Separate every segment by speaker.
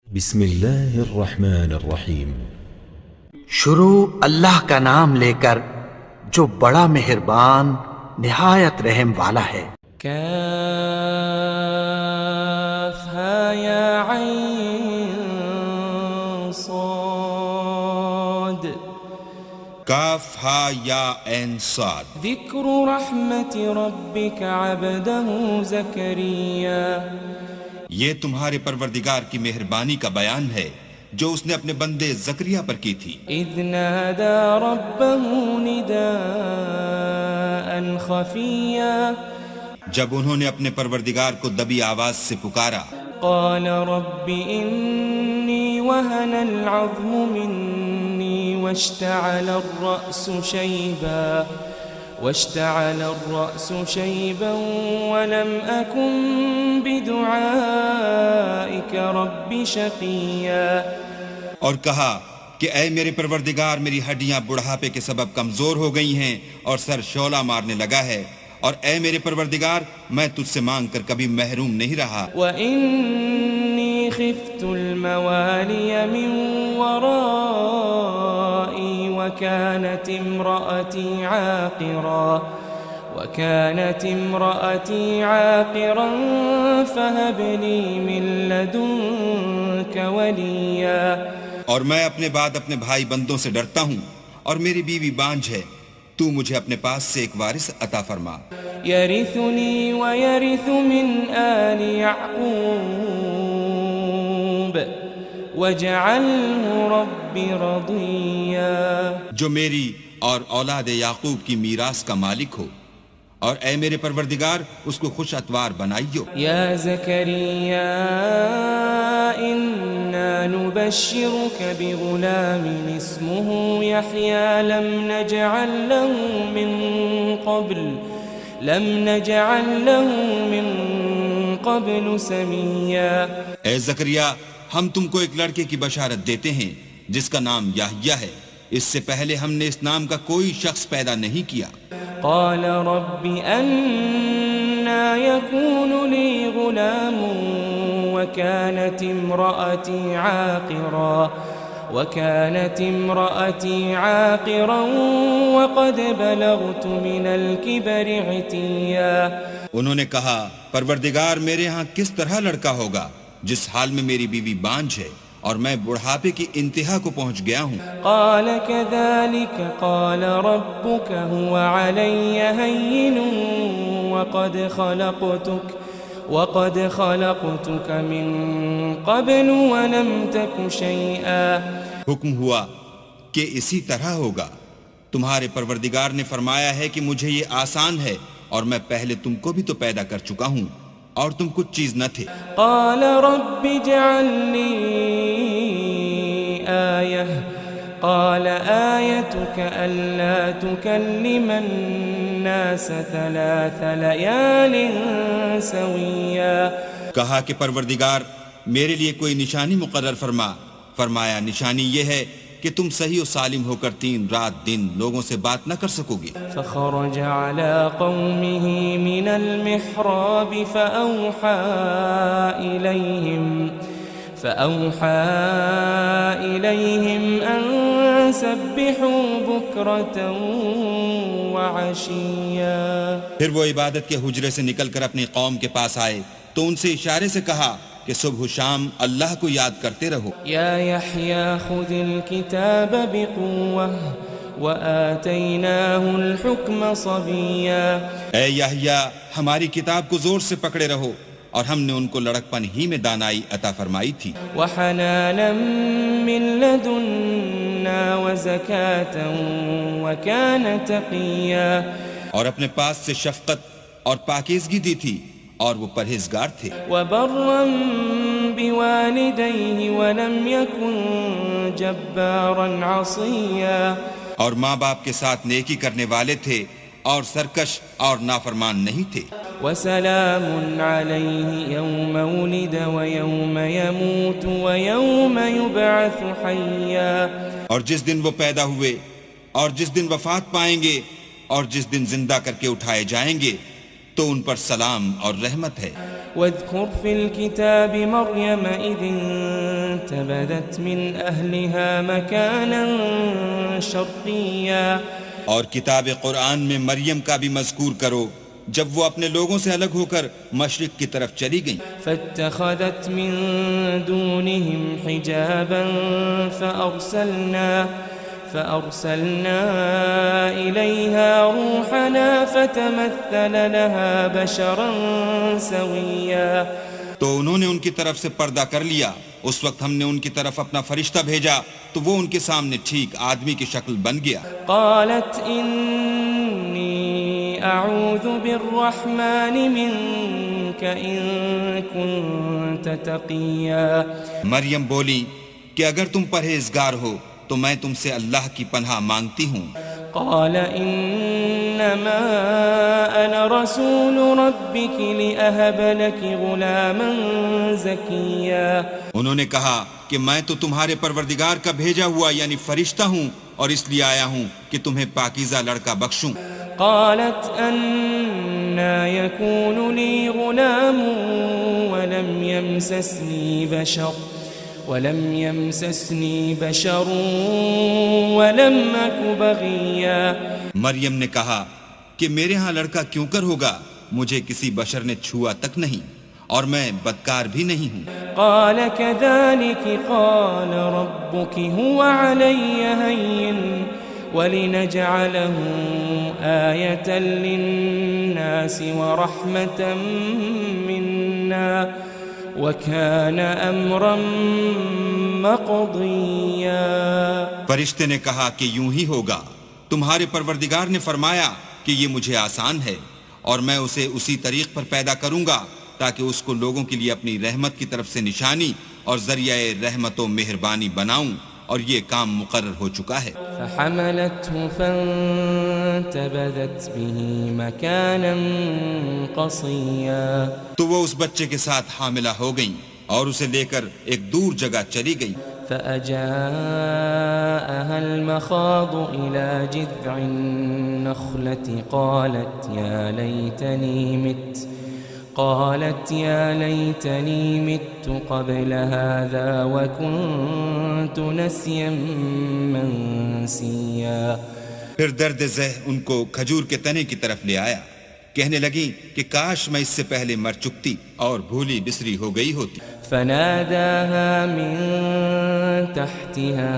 Speaker 1: بسم اللہ الرحمن الرحیم۔
Speaker 2: شروع اللہ کا نام لے کر جو بڑا مہربان نہایت رحم والا ہے۔
Speaker 3: کاف ہا یا عین صاد
Speaker 4: کاف ہا یا عین صاد۔
Speaker 3: ذکر رحمت ربک عبدہ زکریا،
Speaker 4: یہ تمہارے پروردگار کی مہربانی کا بیان ہے جو اس نے اپنے بندے زکریا پر کی تھی۔
Speaker 3: اذ نادى ربه نداء خفیا،
Speaker 4: جب انہوں نے اپنے پروردگار کو دبی آواز سے پکارا،
Speaker 3: قال رب انی وهن العظم منی واشتعل الرأس شيبا ولم أكن بدعائك رب شقيا،
Speaker 4: اور کہا کہ اے میرے پروردگار، میری ہڈیاں بڑھاپے کے سبب کمزور ہو گئی ہیں اور سر شعلہ مارنے لگا ہے، اور اے میرے پروردگار، میں تجھ سے مانگ کر کبھی محروم نہیں رہا۔
Speaker 3: وإني خفت الموالي من ورائي وكانت امرأتي عاقرا فهب لي من لدنك وليا،
Speaker 4: اور میں اپنے بعد اپنے بھائی بندوں سے ڈرتا ہوں، اور میری بیوی بانجھ ہے، تو مجھے اپنے پاس سے ایک وارث عطا فرما۔
Speaker 3: يرثني ويرث من آل يعقوب واجعله رب رضيا،
Speaker 4: جو میری اور اولاد یعقوب کی میراث کا مالک ہو، اور اے میرے پروردگار اس کو خوش اتوار بنائیو۔
Speaker 3: يا زكريا إنا نبشرك بغلام اسمه يحيى لم نجعل له من قبل سميا،
Speaker 4: اے زکریا، ہم تم کو ایک لڑکے کی بشارت دیتے ہیں جس کا نام یحییٰ ہے، اس سے پہلے ہم نے اس نام کا کوئی شخص پیدا نہیں کیا۔
Speaker 3: قال رب أنا يكون لي غلام وكانت امرأتي عاقرا وقد بلغت من الكبر عتيا،
Speaker 4: انہوں نے کہا، پروردگار، میرے ہاں کس طرح لڑکا ہوگا جس حال میں میری بیوی بانجھ ہے اور میں بڑھاپے کی انتہا کو پہنچ گیا ہوں۔
Speaker 3: قال كذلك قال ربك هو علي هين وقد خلقتك من قبل ولم تك شيئا،
Speaker 4: حکم ہوا کہ اسی طرح ہوگا، تمہارے پروردگار نے فرمایا ہے کہ مجھے یہ آسان ہے، اور میں پہلے تم کو بھی تو پیدا کر چکا ہوں اور تم کچھ چیز نہ تھے۔
Speaker 3: قال رب اجعل لي آية، قال آيتك ألا تكلم الناس 3 ليال سويا،
Speaker 4: کہا کہ پروردگار میرے لیے کوئی نشانی مقرر فرما۔ فرمایا، نشانی یہ ہے کہ تم صحیح و سالم ہو کر 3 رات دن لوگوں سے بات نہ کر سکو گے۔
Speaker 3: فخرج على قومه من المحراب فأوحى إليهم أن سبحوا بكرة وعشيا،
Speaker 4: پھر وہ عبادت کے حجرے سے نکل کر اپنی قوم کے پاس آئے تو ان سے اشارے سے کہا کہ صبح و شام اللہ کو یاد کرتے رہو۔
Speaker 3: يا يحيى خذ الكتاب بقوة وآتيناه الحكم صبيا،
Speaker 4: اے یحییٰ، ہماری کتاب کو زور سے پکڑے رہو، اور ہم نے ان کو لڑکپن ہی میں دانائی عطا فرمائی تھی۔
Speaker 3: وحنانا من لدنا وزكاة وكان تقيا،
Speaker 4: اور اپنے پاس سے شفقت اور پاکیزگی دی تھی، اور وہ پرہیزگار تھے۔
Speaker 3: وبرا بوالديه ولم يكن جبارا عصيا،
Speaker 4: اور ماں باپ کے ساتھ نیکی کرنے والے تھے اور سرکش اور نافرمان نہیں تھے۔
Speaker 3: وسلام عليه يوم ولد ويوم يموت ويوم يبعث حيا،
Speaker 4: اور جس دن وہ پیدا ہوئے اور جس دن وفات پائیں گے اور جس دن زندہ کر کے اٹھائے جائیں گے تو ان پر سلام اور رحمت ہے۔
Speaker 3: واذكر في الكتاب مريم إذ فانتبذت من أهلها مكانا شرقيا
Speaker 4: اور کتاب قرآن میں مریم کا بھی مذکور کرو جب وہ اپنے لوگوں سے الگ ہو کر مشرق کی طرف چلی گئیں
Speaker 3: فاتخذت من دونهم حجابا فأرسلنا إليها روحنا فتمثل لها بشرا سويا
Speaker 4: تو انہوں نے ان کی طرف سے پردہ کر لیا. اس وقت ہم نے ان کی طرف اپنا فرشتہ بھیجا تو وہ ان کے سامنے ٹھیک آدمی کی شکل بن گیا.
Speaker 3: قالت إني أعوذ بالرحمن منك إن كنت تقيا
Speaker 4: مریم بولی کہ اگر تم پرہیزگار ہو تو میں تم سے اللہ کی پناہ مانگتی ہوں.
Speaker 3: قال إنما أنا رسول ربك لأهب لك غلاما زكيا
Speaker 4: انہوں نے کہا کہ میں تو تمہارے پروردگار کا بھیجا ہوا یعنی فرشتہ ہوں اور اس لیے آیا ہوں کہ تمہیں پاکیزہ لڑکا بخشوں.
Speaker 3: قالت أنى يكون لي غلام ولم يمسسني بشر ولم أك بغيا
Speaker 4: مریم نے کہا کہ میرے ہاں لڑکا کیوں کر ہوگا, مجھے کسی بشر نے چھوا تک نہیں اور میں بدکار بھی نہیں ہوں.
Speaker 3: قال كذلك قال ربك هو علي هين ولنجعله آية للناس ورحمة منا وَكَانَ أَمْرًا مَقْضِيًّا
Speaker 4: فرشتے نے کہا کہ یوں ہی ہوگا, تمہارے پروردگار نے فرمایا کہ یہ مجھے آسان ہے اور میں اسے اسی طریق پر پیدا کروں گا تاکہ اس کو لوگوں کے لیے اپنی رحمت کی طرف سے نشانی اور ذریعہ رحمت و مہربانی بناؤں, اور یہ کام مقرر ہو چکا ہے.
Speaker 3: فحملته فانتبذت به مكانا قصيا
Speaker 4: تو وہ اس بچے کے ساتھ حاملہ ہو گئیں اور اسے لے کر ایک دور جگہ چلی گئیں.
Speaker 3: فأجاءها المخاض إلى جذع النخلة قالت يا ليتني مت قبل هذا وكنت نسيا منسيا
Speaker 4: پھر درد ذہ ان کو کھجور کے تنے کی طرف لے آیا, کہنے لگی کہ کاش میں اس سے پہلے مر چکتی اور بھولی بسری ہو گئی ہوتی.
Speaker 3: فناداها من تحتها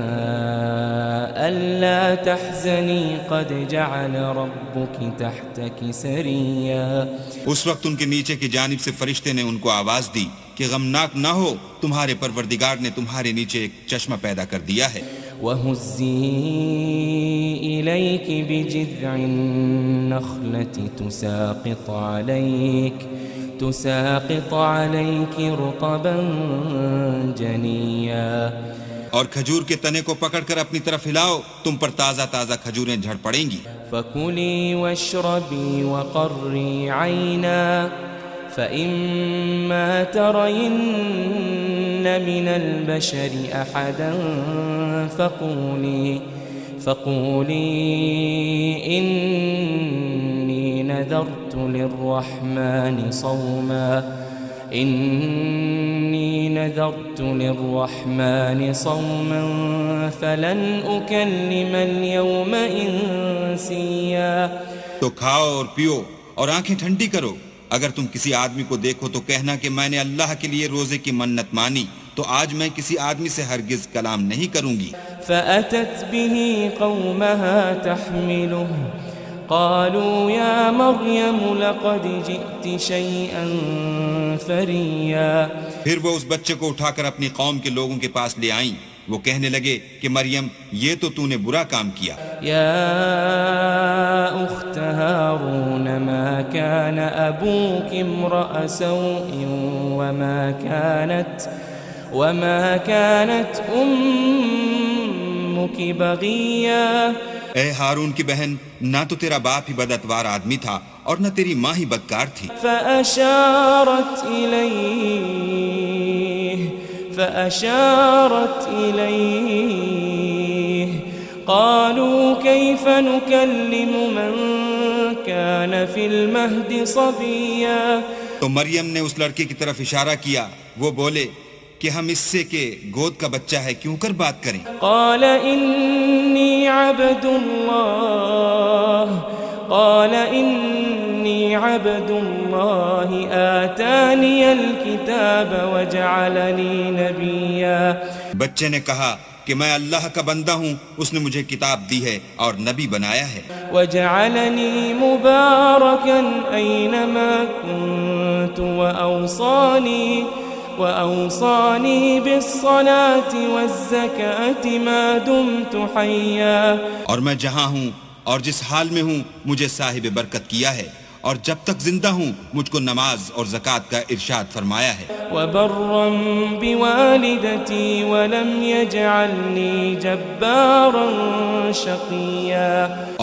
Speaker 3: ألا تحزني قد جعل ربك تحتك سريا
Speaker 4: اس وقت ان کے نیچے کی جانب سے فرشتے نے ان کو آواز دی کہ غمناک نہ ہو, تمہارے پروردگار نے تمہارے نیچے ایک چشمہ پیدا کر دیا ہے.
Speaker 3: وَهُزِّي إِلَيْكِ بِجِذْعِ النَّخْلَةِ تُسَاقِطْ عَلَيْكِ رُطَبًا جَنِيًّا
Speaker 4: اور کھجور کے تنے کو پکڑ کر اپنی طرف ہلاؤ, تم پر تازہ تازہ کھجوریں جھڑ پڑیں گی.
Speaker 3: فَكُلِي وَاشْرَبِي وَقَرِّي عَيْنًا فَإِمَّا تَرَيِنَّ مِنَ الْبَشَرِ أَحَدًا فَقُولِي إِنِّي نَذَرْتُ لِلرَّحْمَنِ صَوْمًا فَلَنْ أُكَلِّمَ الْيَوْمَ إِنسِيًّا
Speaker 4: تو کھاؤ اور پیو اور آنکھیں ٹھنڈی کرو, اگر تم کسی آدمی کو دیکھو تو کہنا کہ میں نے اللہ کے لیے روزے کی منت مانی, تو آج میں کسی آدمی سے ہرگز کلام نہیں کروں گی.
Speaker 3: فأتت به قومها تحمله قالوا يا مريم لقد جئت شيئا فريا
Speaker 4: پھر وہ اس بچے کو اٹھا کر اپنی قوم کے لوگوں کے پاس لے آئیں. وہ کہنے لگے کہ مریم یہ تو نے برا کام کیا.
Speaker 3: يا أخت هارون ما كان أبوك امرأ سوء وما كانت أمك بغيا
Speaker 4: اے ہارون کی بہن, نہ تو تیرا باپ ہی بدعتوار آدمی تھا اور نہ تیری ماں ہی بدکار تھی.
Speaker 3: فأشارت إليه قالوا كيف نكلم من كان في المهد صبيا
Speaker 4: تو مریم نے اس لڑکے کی طرف اشارہ کیا, وہ بولے کہ ہم اس سے کہ گود کا بچہ ہے کیوں کر بات کریں؟
Speaker 3: قال إني عبد الله آتاني الكتاب وجعلني نبيا.
Speaker 4: بچے نے کہا کہ میں اللہ کا بندہ ہوں، اس نے مجھے کتاب دی ہے اور نبی بنایا ہے.
Speaker 3: وجعلني مباركا أينما كنت وأوصاني بالصلاة والزكاة ما دمت حيا.
Speaker 4: اور میں جہاں ہوں اور جس حال میں ہوں مجھے صاحب برکت کیا ہے، اور جب تک زندہ ہوں مجھ کو نماز اور زکوٰۃ کا ارشاد فرمایا ہے.
Speaker 3: وبرا بوالدتي ولم يجعلني جبارا شقيا.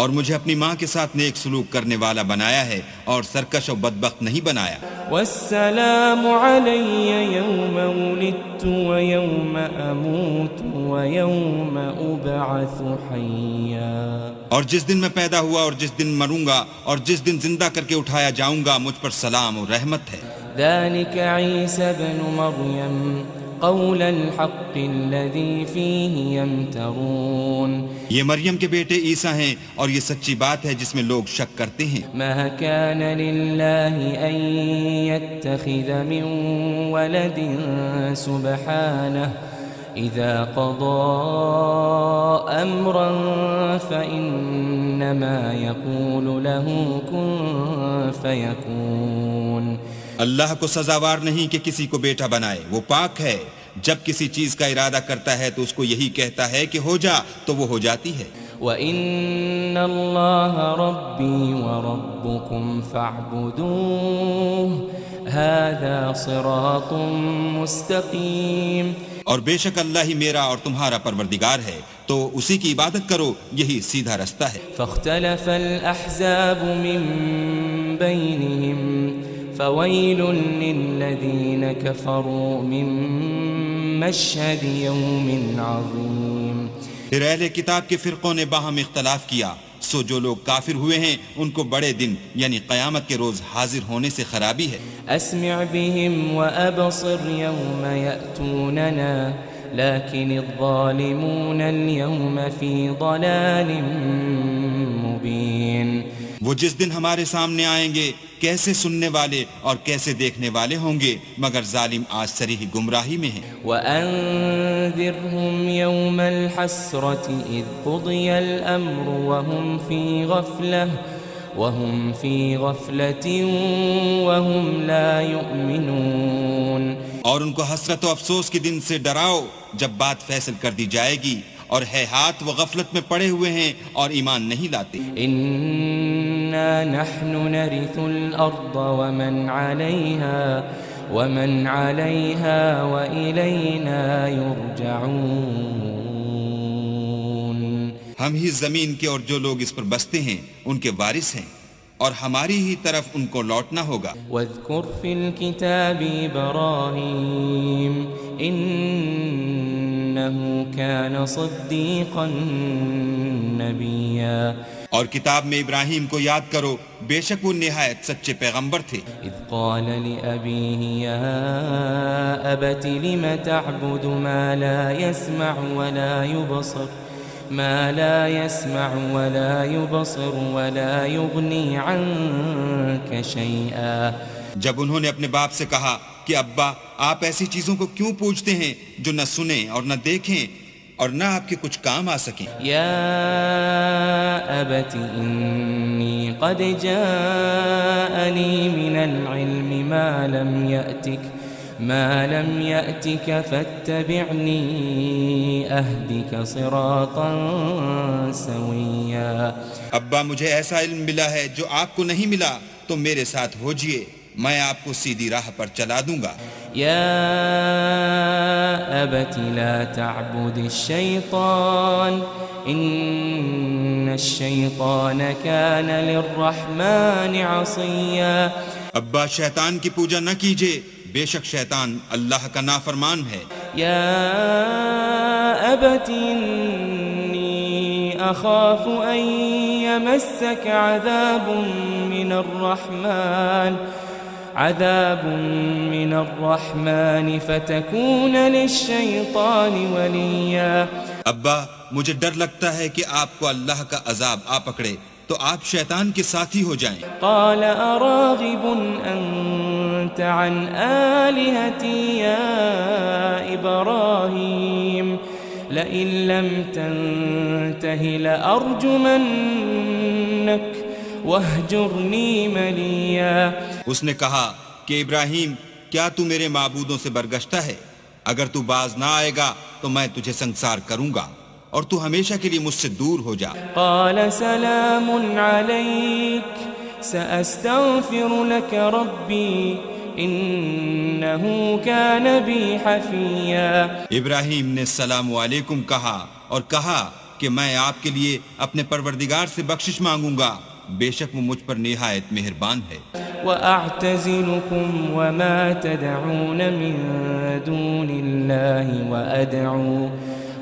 Speaker 4: اور مجھے اپنی ماں کے ساتھ نیک سلوک کرنے والا بنایا ہے اور سرکش و بدبخت نہیں بنایا.
Speaker 3: والسلام علي يوم ولدت ويوم أموت ويوم أبعث حيا.
Speaker 4: اور جس دن میں پیدا ہوا اور جس دن مروں گا اور جس دن زندہ کر کے اٹھایا جاؤں گا مجھ پر سلام اور رحمت ہے.
Speaker 3: ذلك عيسى ابن مريم قول الحق الذي فيه يمترون.
Speaker 4: یہ مریم کے بیٹے عیسیٰ ہیں اور یہ سچی بات ہے جس میں لوگ شک کرتے ہیں.
Speaker 3: ما كان لله أن يتخذ من ولد سبحانه إذا قضى أمرا فإنما يقول له كن فيكون.
Speaker 4: اللہ کو سزاوار نہیں کہ کسی کو بیٹا بنائے، وہ پاک ہے. جب کسی چیز کا ارادہ کرتا ہے تو اس کو یہی کہتا ہے کہ ہو جا تو وہ ہو جاتی ہے.
Speaker 3: وَإِنَّ اللَّهَ رَبِّي وَرَبُّكُمْ فَاعْبُدُوهُ هَذَا صِرَاطٌ مُسْتَقِيمٌ.
Speaker 4: اور بے شک اللہ ہی میرا اور تمہارا پروردگار ہے، تو اسی کی عبادت کرو، یہی سیدھا رستہ ہے.
Speaker 3: فاختلف الأحزاب من بينهم فويل للذين كفروا من مشهد يوم عظيم.
Speaker 4: پھر اہل کتاب کے فرقوں نے باہم اختلاف کیا، سو جو لوگ کافر ہوئے ہیں ان کو بڑے دن یعنی قیامت کے روز حاضر ہونے سے خرابی ہے.
Speaker 3: اسمع بهم وابصر يوم يأتوننا لكن الظالمون اليوم في ضلال مبين.
Speaker 4: وہ جس دن ہمارے سامنے آئیں گے کیسے سننے والے اور کیسے دیکھنے والے ہوں گے، مگر ظالم آج صریح گمراہی میں ہیں.
Speaker 3: وَأَنذِرْهُمْ يَوْمَ الْحَسْرَةِ إِذْ قُضِيَ الْأَمْرُ وَهُمْ فِي غَفْلَةٍ وَهُمْ لَا يُؤْمِنُونَ.
Speaker 4: اور ان کو حسرت و افسوس کے دن سے ڈراؤ جب بات فیصل کر دی جائے گی، اور ہے ہاتھ وہ غفلت میں پڑے ہوئے ہیں اور ایمان نہیں لاتے.
Speaker 3: إِنَّا نَحْنُ نَرِثُ الْأَرْضَ وَمَنْ عَلَيْهَا وَإِلَيْنَا يُرْجَعُونَ.
Speaker 4: ہم ہی زمین کے اور جو لوگ اس پر بستے ہیں ان کے وارث ہیں، اور ہماری ہی طرف ان کو لوٹنا ہوگا.
Speaker 3: وَاذْكُرْ فِي الْكِتَابِ إِبْرَاهِيمَ إِنَّهُ كَانَ صِدِّيقًا نَبِيًّا.
Speaker 4: اور کتاب میں ابراہیم کو یاد کرو، بے شک وہ نہایت سچے پیغمبر تھے.
Speaker 3: إِذْ قَالَ لِأَبِيهِ يَا أَبَتِ لِمَ تَعْبُدُ مَا لَا يَسْمَعُ وَلَا يُبْصِرُ وَلَا يُغْنِي عَنْكَ شَيْئًا.
Speaker 4: جب انہوں نے اپنے باپ سے کہا کہ ابا آپ ایسی چیزوں کو کیوں پوجتے ہیں جو نہ سنیں اور نہ دیکھیں اور نہ آپ کے کچھ کام آ سکیں.
Speaker 3: يَا أَبَتِ إِنِّي قَدْ جَاءَنِي مِنَ الْعِلْمِ ما لم يأتك فاتبعني أهدك صراطا سويا.
Speaker 4: ابا مجھے ایسا علم ملا ہے جو آپ کو نہیں ملا، تو میرے ساتھ ہوجئے، میں آپ کو سیدھی راہ پر چلا دوں گا.
Speaker 3: يا أبت لا تعبد الشيطان إن الشيطان كان للرحمن عصيا.
Speaker 4: ابا شیطان کی پوجا نہ کیجئے، بے شک شیطان اللہ کا نافرمان ہے.
Speaker 3: يا أبت إني أخاف أن يمسك عذاب من الرحمن عذاب من الرحمن فتكون للشيطان وليا.
Speaker 4: ابا مجھے ڈر لگتا ہے کہ آپ کو اللہ کا عذاب آ پکڑے تو آپ شیطان کے ساتھی ہو جائیں.
Speaker 3: قال أراغب أنت عن آلهتي يا إبراهيم لئن لم تنته لأرجمنك واهجرني مليا.
Speaker 4: اس نے کہا کہ ابراہیم کیا تو میرے معبودوں سے برگشتہ ہے؟ اگر تو باز نہ آئے گا تو میں تجھے سنسار کروں گا اور تو ہمیشہ کے لیے مجھ سے دور ہو جا.
Speaker 3: قال سلام عليك سأستغفر لك ربي إنه كان بي حفيا.
Speaker 4: ابراہیم نے السلام علیکم کہا اور کہا کہ میں آپ کے لیے اپنے پروردگار سے بخشش مانگوں گا، بے شک وہ مجھ پر نہایت مہربان ہے.
Speaker 3: وأعتزلكم وما تدعون من دون الله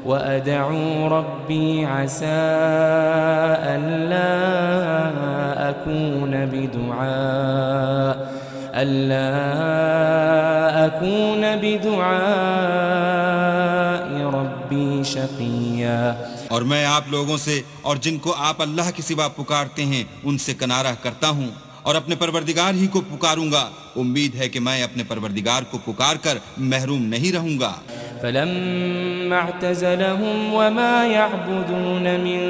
Speaker 3: وأدعو ربي عسى ألا أكون بدعاء ربي شقيا.
Speaker 4: اور میں آپ لوگوں سے اور جن کو آپ اللہ کے سوا پکارتے ہیں ان سے کنارہ کرتا ہوں اور اپنے پروردگار ہی کو پکاروں گا. امید ہے کہ میں اپنے پروردگار کو پکار کر محروم نہیں رہوں گا.
Speaker 3: فلما اعتزلهم وما يعبدون من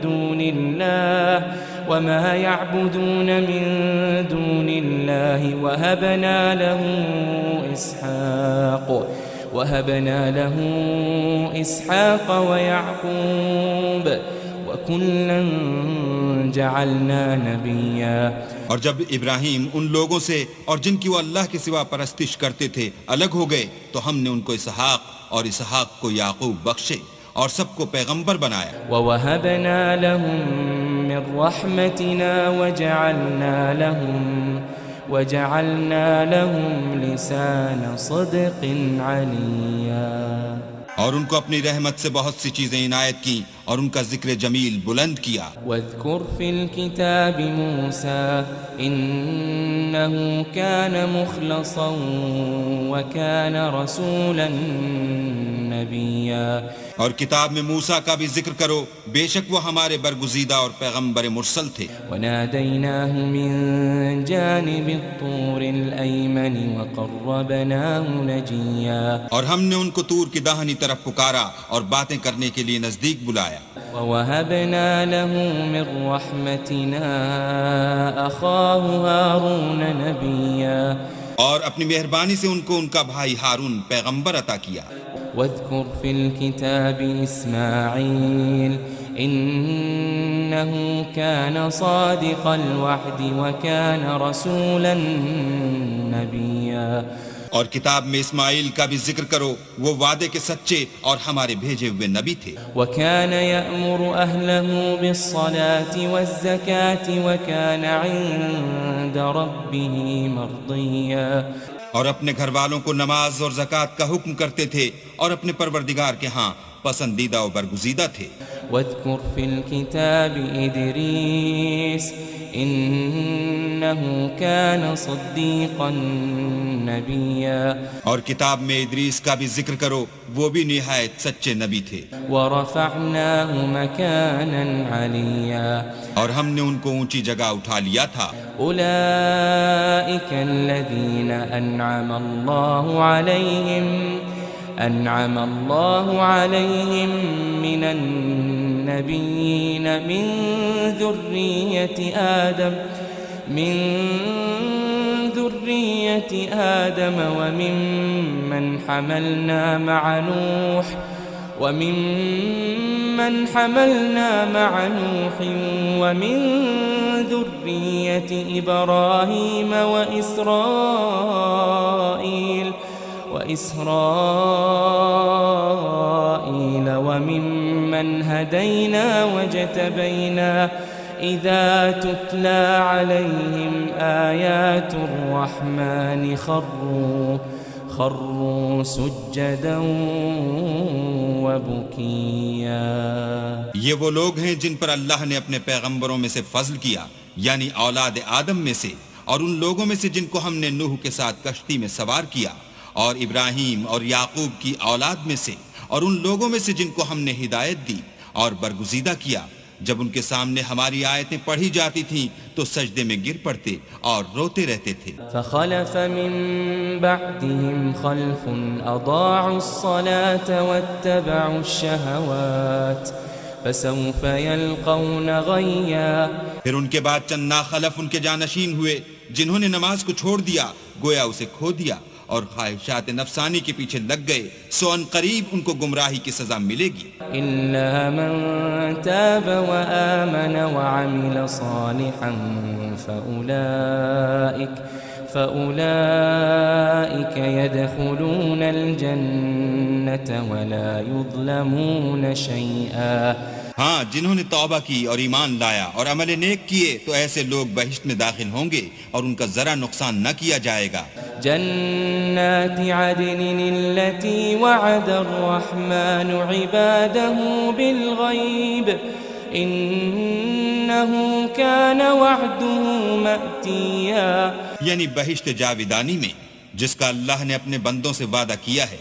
Speaker 3: دون الله وهبنا له إسحاق ويعقوب وكلا جعلنا نبيا.
Speaker 4: اور جب ابراہیم ان لوگوں سے اور جن کی وہ اللہ کے سوا پرستش کرتے تھے الگ ہو گئے تو ہم نے ان کو اسحاق اور اسحاق کو یعقوب بخشے اور سب کو پیغمبر بنایا.
Speaker 3: وَوَهَبْنَا لَهُم مِّن رَّحْمَتِنَا وَجَعَلْنَا لَهُمْ لِسَانَ صِدْقٍ عَلِيًّا.
Speaker 4: اور ان کو اپنی رحمت سے بہت سی چیزیں عنایت کی اور ان کا ذکر جمیل بلند کیا.
Speaker 3: واذكر في الكتاب موسى إنه كان مخلصا وكان رسولا نبيا.
Speaker 4: اور کتاب میں موسیٰ کا بھی ذکر کرو، بے شک وہ ہمارے برگزیدہ اور پیغمبر مرسل تھے.
Speaker 3: وناديناه من جانب الطور الأيمن وقربناه نجيا.
Speaker 4: اور ہم نے ان کو طور کی داہنی طرف پکارا اور باتیں کرنے کے لیے نزدیک بلایا.
Speaker 3: ووهبنا له من رحمتنا أخاه هارون نبيا.
Speaker 4: اور اپنی مہربانی سے ان کو ان کا بھائی ہارون پیغمبر عطا کیا.
Speaker 3: واذكر في الكتاب إسماعيل إنه كان صادق الوعد وكان رسولا نبيا.
Speaker 4: اور کتاب میں اسماعیل کا بھی ذکر کرو، وہ وعدے کے سچے اور ہمارے بھیجے ہوئے نبی تھے.
Speaker 3: وكان يأمر أهله بالصلاة والزكاة وكان عند ربه مرضيا.
Speaker 4: اور اپنے گھر والوں کو نماز اور زکوٰۃ کا حکم کرتے تھے اور اپنے پروردگار کے ہاں پسندیدہ و برگزیدہ تھے.
Speaker 3: واذكر في الكتاب إدريس إنه كان صديقا نبيا.
Speaker 4: اور کتاب میں ادریس کا بھی ذکر کرو، وہ بھی نہایت سچے نبی تھے.
Speaker 3: ورفعناه مكانا عليا.
Speaker 4: اور ہم نے ان کو اونچی جگہ اٹھا لیا تھا.
Speaker 3: أولئك الذين أنعم الله عليهم من النبيين من ذرية آدم وممن حملنا مع نوح ومن ذرية إبراهيم وإسرائيل وممن هدينا وجتبينا إذا تتلى عليهم آيات الرحمن خروا سجدا وبكيا.
Speaker 4: یہ وہ لوگ ہیں جن پر اللہ نے اپنے پیغمبروں میں سے فضل کیا، یعنی اولاد آدم میں سے، اور ان لوگوں میں سے جن کو ہم نے نوح کے ساتھ کشتی میں سوار کیا، اور ابراہیم اور یعقوب کی اولاد میں سے، اور ان لوگوں میں سے جن کو ہم نے ہدایت دی اور برگزیدہ کیا، جب ان کے سامنے ہماری آیتیں پڑھی جاتی تھیں تو سجدے میں گر پڑتے اور روتے رہتے تھے۔
Speaker 3: فخلف من بعدهم خلف اضاعوا الصلاة واتبعوا الشهوات فسوف يلقون غيا۔
Speaker 4: پھر ان کے بعد چند ناخلف ان کے جانشین ہوئے جنہوں نے نماز کو چھوڑ دیا، گویا اسے کھو دیا، اور خواہشات نفسانی کے پیچھے لگ گئے، سو ان قریب ان کو گمراہی کی سزا ملے گی۔
Speaker 3: إلا من تاب وآمن وعمل صالحا فأولئك يدخلون الجنة ولا يظلمون شيئا۔
Speaker 4: ہاں، جنہوں نے توبہ کی اور ایمان لایا اور عمل نیک کیے تو ایسے لوگ بہشت میں داخل ہوں گے اور ان کا ذرا نقصان نہ کیا جائے گا۔
Speaker 3: جنات عدن التي وعد الرحمن عباده بالغيب إنه كان وعده مأتيا۔
Speaker 4: یعنی بہشت جاویدانی میں جس کا اللہ نے اپنے بندوں سے وعدہ کیا ہے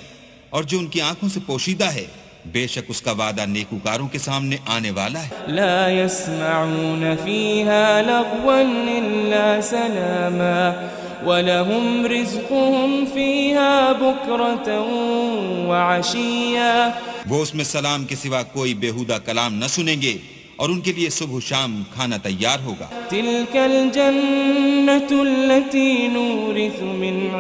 Speaker 4: اور جو ان کی آنکھوں سے پوشیدہ ہے، بے شک اس کا وعدہ نیکوکاروں کے سامنے آنے والا ہے۔
Speaker 3: لا يسمعون فيها لغوا إلا سلاما وَلَهُمْ رِزْقُهُمْ فِيهَا بُكْرَةً وَعَشِيًّا۔
Speaker 4: وہ اس میں سلام کے سوا کوئی بیہودہ کلام نہ سنیں گے اور ان کے لیے صبح و شام کھانا تیار ہوگا۔
Speaker 3: تِلْكَ الْجَنَّةُ الَّتِي نُورِثُ مِنْ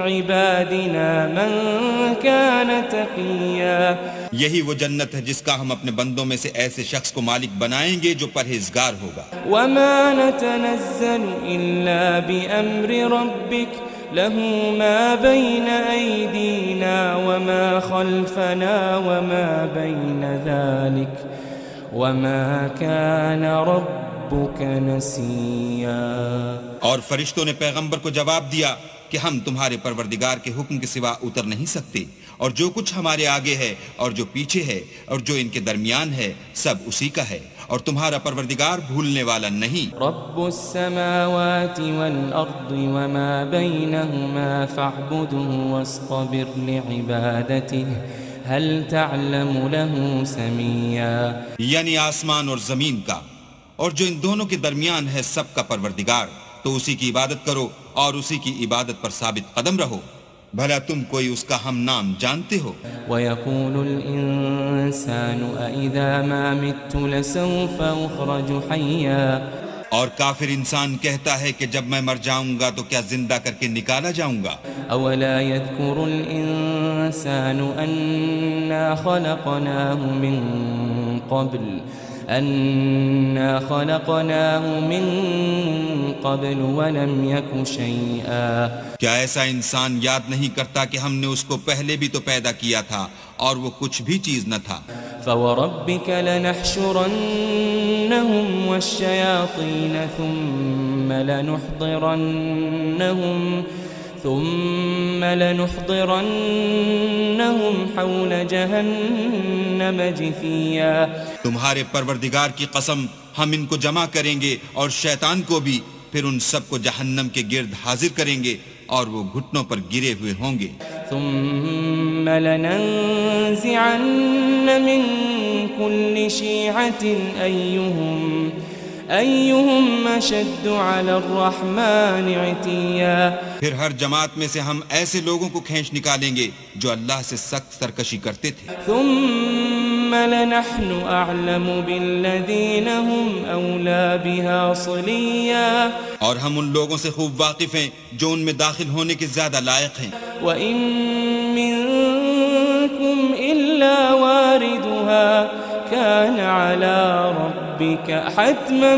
Speaker 3: عِبَادِنَا مَنْ كَانَ تَقِيًّا۔
Speaker 4: یہی وہ جنت ہے جس کا ہم اپنے بندوں میں سے ایسے شخص کو مالک بنائیں گے جو پرہیزگار ہوگا۔
Speaker 3: وَمَا نَتَنَزَّلُ إِلَّا بِأَمْرِ رَبِّكَ لَهُ مَا بَيْنَ أَيْدِينَا وَمَا خَلْفَنَا وَمَا بَيْنَ ذَلِكَ وَمَا كَانَ رَبُّكَ نَسِيًّا۔
Speaker 4: اور فرشتوں نے پیغمبر کو جواب دیا کہ ہم تمہارے پروردگار کے حکم کے سوا اتر نہیں سکتے، اور جو کچھ ہمارے آگے ہے اور جو پیچھے ہے اور جو ان کے درمیان ہے سب اسی کا ہے، اور تمہارا پروردگار بھولنے والا نہیں۔
Speaker 3: رب السماوات والأرض وما بينهما فاعبده واصطبر لعبادته هل تعلم له سميا۔
Speaker 4: یعنی آسمان اور زمین کا اور جو ان دونوں کے درمیان ہے سب کا پروردگار، تو اسی کی عبادت کرو اور اسی کی عبادت پر ثابت قدم رہو، بھلا تم کوئی اس کا ہم نام جانتے ہو؟
Speaker 3: وَيَقُولُ الْإِنسَانُ أَإِذَا مَا مِتُّ لَسَوْفَ أُخْرَجُ حَيًّا۔
Speaker 4: اور کافر انسان کہتا ہے کہ جب میں مر جاؤں گا تو کیا زندہ کر کے نکالا جاؤں گا؟
Speaker 3: أَوَلَا يَذْكُرُ الْإِنسَانُ أَنَّا خَلَقْنَاهُ مِن قَبْلُ وَلَمْ يَكُ شَيْئًا۔
Speaker 4: کیا ایسا انسان یاد نہیں کرتا کہ ہم نے اس کو پہلے بھی تو پیدا کیا تھا اور وہ کچھ بھی چیز نہ تھا؟
Speaker 3: فَوَرَبِّكَ لَنَحْشُرَنَّهُمْ وَالشَّيَاطِينَ ثُمَّ لَنُحْضِرَنَّهُمْ حَوْلَ جَهَنَّمَ جِثِيًّا۔
Speaker 4: تمہارے پروردگار کی قسم ہم ان کو جمع کریں گے اور شیطان کو بھی، پھر ان سب کو جہنم کے گرد حاضر کریں گے اور وہ گھٹنوں پر گرے ہوئے ہوں گے۔
Speaker 3: ثُمَّ لَنَنزِعَنَّ مِن كُلِّ شِيعَةٍ أَيُّهُمْ أَشَدُّ عَلَى الرَّحْمَنِ عِتِيًّا۔
Speaker 4: پھر ہر جماعت میں سے ہم ایسے لوگوں کو کھینچ نکالیں گے جو اللہ سے سخت سرکشی کرتے تھے۔
Speaker 3: ثُمَّ لَنَحْنُ أَعْلَمُ بِالَّذِينَ هُمْ أَوْلَى بِهَا صِلِيًّا۔
Speaker 4: اور ہم ان لوگوں سے خوب واقف ہیں جو ان میں داخل ہونے کے زیادہ لائق ہیں۔
Speaker 3: وَإِن مِّنكُمْ إِلَّا وَارِدُهَا كَانَ عَلَى رَبِّكَ حَتْمًا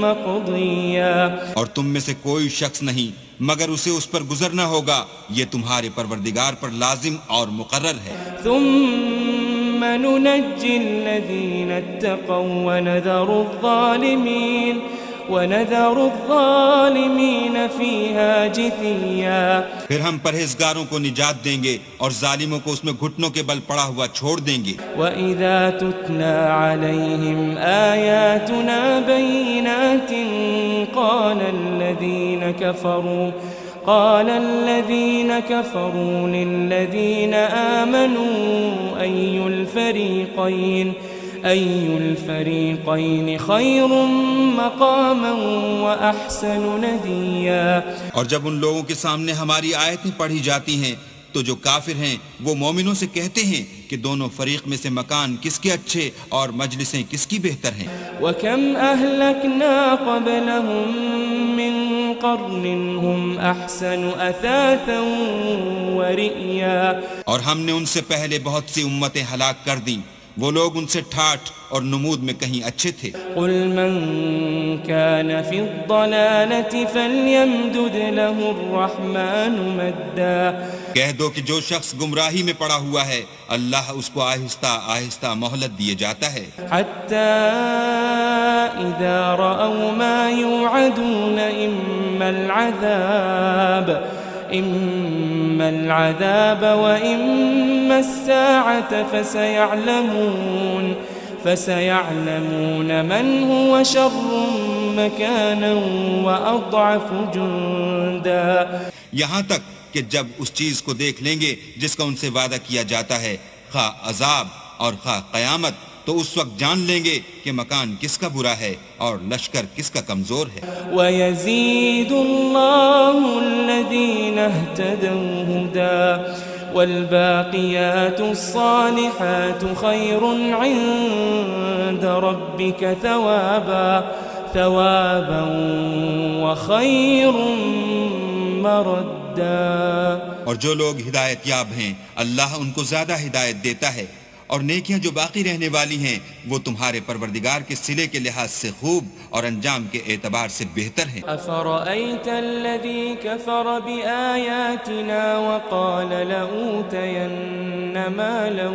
Speaker 3: مَّقْضِيًّا۔
Speaker 4: اور تم میں سے کوئی شخص نہیں مگر اسے اس پر گزرنا ہوگا، یہ تمہارے پروردگار پر لازم اور مقرر ہے۔
Speaker 3: ثُمَّ نُنَجِّي الَّذِينَ اتَّقَوْا وَنَذَرُ الظَّالِمِينَ وَنَذَرُ الظَّالِمِينَ فِيهَا جِثِيًّا
Speaker 4: پھر ہم پرہیزگاروں کو نجات دیں گے اور ظالموں کو اس میں گھٹنوں کے بل پڑا ہوا چھوڑ دیں گے.
Speaker 3: وَإِذَا تُتْلَى عَلَيْهِمْ آيَاتُنَا بَيِّنَاتٍ قال الذين كفروا للذين آمنوا أي الفريقين خير مقاما وأحسن نديا.
Speaker 4: اور جب ان لوگوں کے سامنے ہماری آیتیں پڑھی جاتی ہیں تو جو کافر ہیں وہ مومنوں سے کہتے ہیں کہ دونوں فریق میں سے مکان کس کے اچھے اور مجلسیں کس کی بہتر ہیں.
Speaker 3: وَكَمْ أَهْلَكْنَا قَبْلَهُمْ مِنْ قَرْنٍ هُمْ أَحْسَنُ أَثَاثًا وَرِئْيًا.
Speaker 4: اور ہم نے ان سے پہلے بہت سی امتیں ہلاک کر دیں، وہ لوگ ان سے ٹھاٹھ اور نمود میں کہیں اچھے تھے.
Speaker 3: قُلْ مَنْ كَانَ فِي الضَّلَالَةِ فَلْيَمْدُدْ لَهُ الرَّحْمَنُ مَدًّا.
Speaker 4: کہہ دو کہ جو شخص گمراہی میں پڑا ہوا ہے اللہ اس کو آہستہ آہستہ مہلت دیے جاتا ہے.
Speaker 3: حَتَّى إِذَا رَأَوْا مَا يُوعَدُونَ إِمَّا الْعَذَابَ وَإِمَّا السَّاعَةَ فَسَيَعْلَمُونَ مَنْ هُوَ شَرٌّ مَكَانًا وَأَضْعَفُ جُنْدًا.
Speaker 4: یہاں تک کہ جب اس چیز کو دیکھ لیں گے جس کا ان سے وعدہ کیا جاتا ہے، خواہ عذاب اور خواہ قیامت، تو اس وقت جان لیں گے کہ مکان کس کا برا ہے اور لشکر کس کا کمزور ہے.
Speaker 3: وَيَزِيدُ اللَّهُ الَّذِينَ اهْتَدَوْا هُدًى وَالْبَاقِيَاتُ الصَّالِحَاتُ خَيْرٌ عِندَ رَبِّكَ ثَوَابًا وَخَيْرٌ مَرَدًّا.
Speaker 4: اور جو لوگ ہدایت یاب ہیں اللہ ان کو زیادہ ہدایت دیتا ہے، اور نیکیاں جو باقی رہنے والی ہیں وہ تمہارے پروردگار کے صلے کے لحاظ سے خوب اور انجام کے اعتبار سے بہتر ہیں.
Speaker 3: أَفَرَأَيْتَ الَّذِي كَفَرَ بِآيَاتِنَا وَقَالَ لَأُوتَيَنَّ مَالًا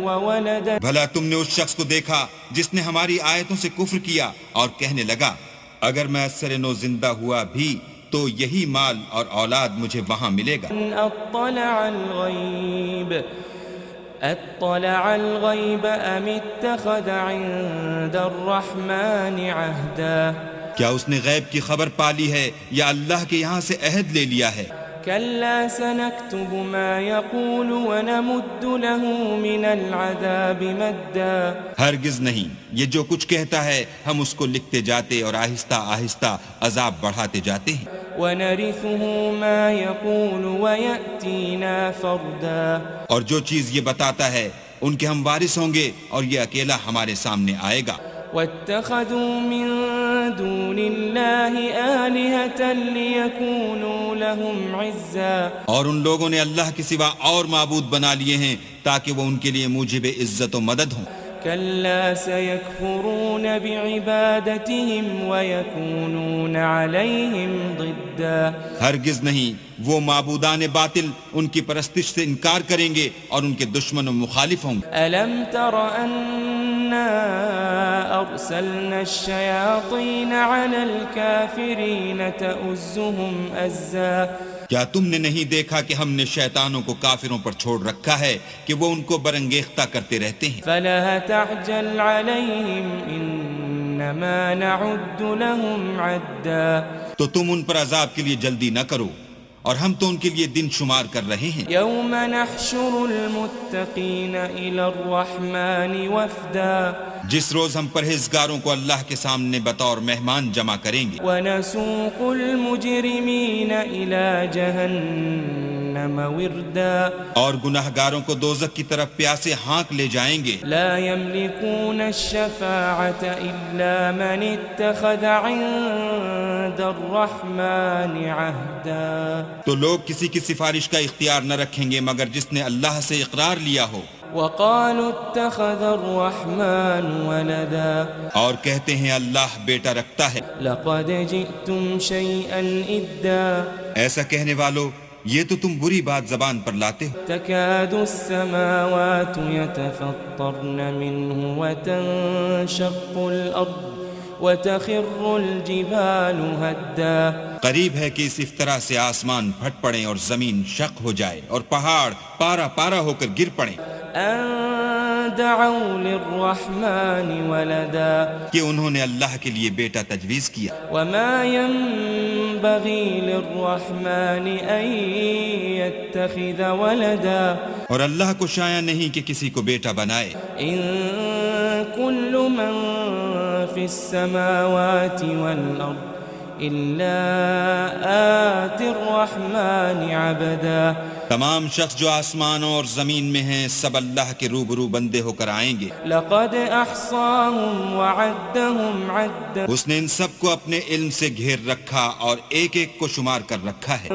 Speaker 3: وَوَلَدًا.
Speaker 4: بھلا تم نے اس شخص کو دیکھا جس نے ہماری آیتوں سے کفر کیا اور کہنے لگا اگر میں سر نو زندہ ہوا بھی تو یہی مال اور اولاد مجھے وہاں ملے گا.
Speaker 3: اطلع الغیب ام اتخذ عند الرحمن عہدا.
Speaker 4: کیا اس نے غیب کی خبر پالی ہے یا اللہ کے یہاں سے عہد لے لیا ہے؟
Speaker 3: كلا سنكتب ما يقول ونمد له من العذاب مدا.
Speaker 4: ہرگز نہیں، یہ جو کچھ کہتا ہے ہم اس کو لکھتے جاتے اور آہستہ آہستہ عذاب بڑھاتے جاتے ہیں.
Speaker 3: ونرثه ما يقول ويأتينا فردا.
Speaker 4: اور جو چیز یہ بتاتا ہے ان کے ہم وارث ہوں گے اور یہ اکیلا ہمارے سامنے آئے گا.
Speaker 3: واتخذوا من دون الله آلهة ليكونوا لهم عزا.
Speaker 4: اور ان لوگوں نے اللہ کے سوا اور معبود بنا لیے ہیں تاکہ وہ ان کے لیے موجب عزت و مدد ہوں.
Speaker 3: كلا سيكفرون بعبادتهم ويكونون عليهم ضدا.
Speaker 4: ہرگز نہیں، وہ معبودان باطل ان کی پرستش سے انکار کریں گے اور ان کے دشمن و مخالف ہوں گے.
Speaker 3: ألم تر أنا أرسلنا الشياطين على الكافرين تؤزهم أزا.
Speaker 4: کیا تم نے نہیں دیکھا کہ ہم نے شیطانوں کو کافروں پر چھوڑ رکھا ہے کہ وہ ان کو برانگیختہ کرتے رہتے ہیں.
Speaker 3: فلا تعجل عليهم إنما نعد لهم عدا.
Speaker 4: تو تم ان پر عذاب کے لیے جلدی نہ کرو اور ہم تو ان کے لیے دن شمار کر رہے ہیں.
Speaker 3: يوم نحشر المتقين إلى الرحمن وفدا.
Speaker 4: جس روز ہم پرہیزگاروں کو اللہ کے سامنے بطور مہمان جمع کریں گے.
Speaker 3: ونسوق المجرمين إلى جهنم وردا.
Speaker 4: اور گناہگاروں کو دوزخ کی طرف پیاسے ہانک لے جائیں گے.
Speaker 3: لا يملكون الشفاعة إلا من اتخذ عند الرحمن عهدا.
Speaker 4: تو لوگ کسی کی سفارش کا اختیار نہ رکھیں گے مگر جس نے اللہ سے اقرار لیا ہو.
Speaker 3: وقالوا اتخذ الرحمن ولدا.
Speaker 4: اور کہتے ہیں اللہ بیٹا رکھتا ہے.
Speaker 3: لقد جئتم شيئا إدا.
Speaker 4: ایسا کہنے والو یہ تو تم بری بات زبان پر لاتے ہو.
Speaker 3: تكاد السماوات يتفطرن منه وتنشق الأرض وتخر الجبال هدا
Speaker 4: قریب ہے کہ اس افطرا سے آسمان پھٹ پڑیں اور زمین شق ہو جائے اور پہاڑ پارا پارا ہو کر گر پڑیں
Speaker 3: أن دعوا للرحمن ولدا
Speaker 4: کہ انہوں نے اللہ کے لیے بیٹا تجویز کیا.
Speaker 3: وما ينبغي للرحمن أن يتخذ ولدا
Speaker 4: اور اللہ کو شایع نہیں کہ کسی کو بیٹا بنائے.
Speaker 3: إن كل من في السماوات والأرض إلا آتي الرحمن عبدا
Speaker 4: تمام شخص جو آسمانوں اور زمین میں ہیں سب اللہ کے روبرو بندے ہو کر آئیں گے.
Speaker 3: لقد أحصاهم وعدهم عدا
Speaker 4: اس نے ان سب کو اپنے علم سے گھیر رکھا اور ایک ایک کو شمار کر رکھا ہے.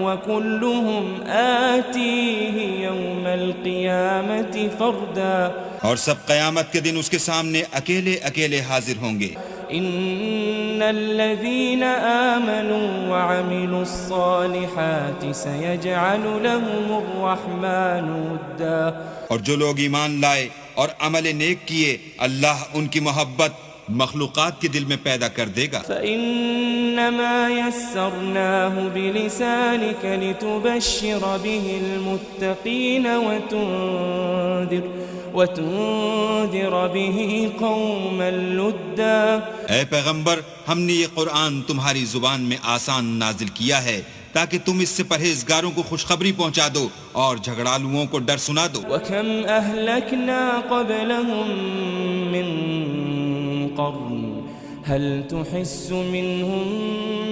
Speaker 3: وكلهم آتيه يوم القيامة فردا
Speaker 4: اور سب قیامت کے دن اس کے سامنے اکیلے اکیلے حاضر ہوں گے.
Speaker 3: إن الذين آمنوا وعملوا الصالحات سيجعل لهم الرحمن ودا
Speaker 4: اور جو لوگ ایمان لائے اور عمل نیک کیے اللہ ان کی محبت مخلوقات کے دل میں پیدا کر دے گا.
Speaker 3: فإنما يسرناه بلسانك لتبشر به المتقين وتنذر به قوما لدا
Speaker 4: اے پیغمبر ہم نے یہ قرآن تمہاری زبان میں آسان نازل کیا ہے تاکہ تم اس سے پرہیزگاروں کو خوشخبری پہنچا دو اور جھگڑالوؤں کو ڈر سنا دو.
Speaker 3: وكم أهلكنا قبلهم من قرن هل تحس منهم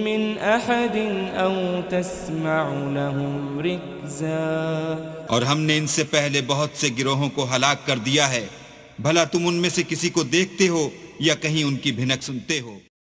Speaker 3: من أحد أو تسمع لهم ركزا
Speaker 4: اور ہم نے ان سے پہلے بہت سے گروہوں کو ہلاک کر دیا ہے بھلا تم ان میں سے کسی کو دیکھتے ہو یا کہیں ان کی بھنک سنتے ہو.